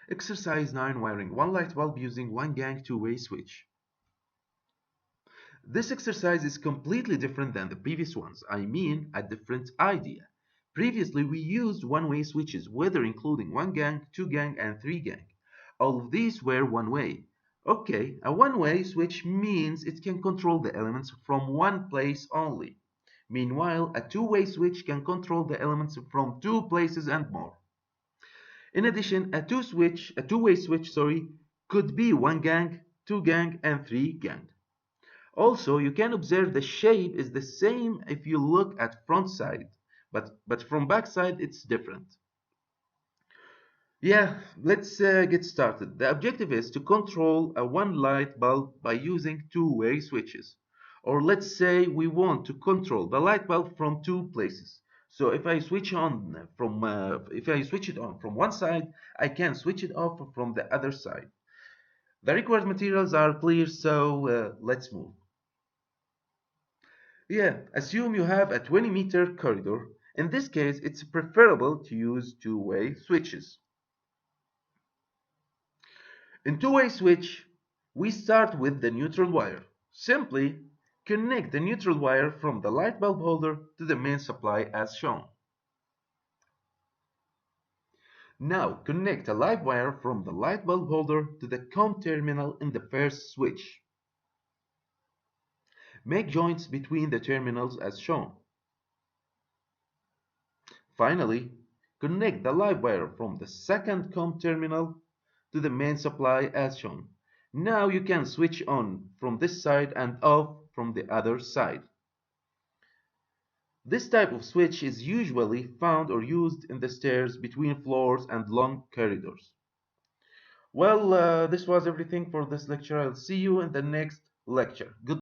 Exercise 9, wiring one light bulb using one gang two-way switch. This exercise is completely different than the previous ones. I mean, a different idea. Previously, we used one-way switches, whether including one gang, two gang, and three gang. All of these were one-way. Okay, a one-way switch means it can control the elements from one place only. Meanwhile, a two-way switch can control the elements from two places and more. In addition, a two-way switch, could be one gang, two gang, and three gang. Also, you can observe the shape is the same if you look at front side, but from back side it's different. Yeah, let's get started. The objective is to control a one light bulb by using two-way switches. Or let's say we want to control the light bulb from two places. So if I switch if I switch it on from one side, I can switch it off from the other side. The required materials are clear, so let's move. Yeah, assume you have a 20-meter corridor. In this case, it's preferable to use two-way switches. In two-way switch, we start with the neutral wire. Simply connect the neutral wire from the light bulb holder to the main supply as shown. Now connect a live wire from the light bulb holder to the COM terminal in the first switch. Make joints between the terminals as shown. Finally, connect the live wire from the second COM terminal to the main supply as shown. Now you can switch on from this side and off from the other side. This type of switch is usually found or used in the stairs between floors and long corridors. Well, this was everything for this lecture. I'll see you in the next lecture. Good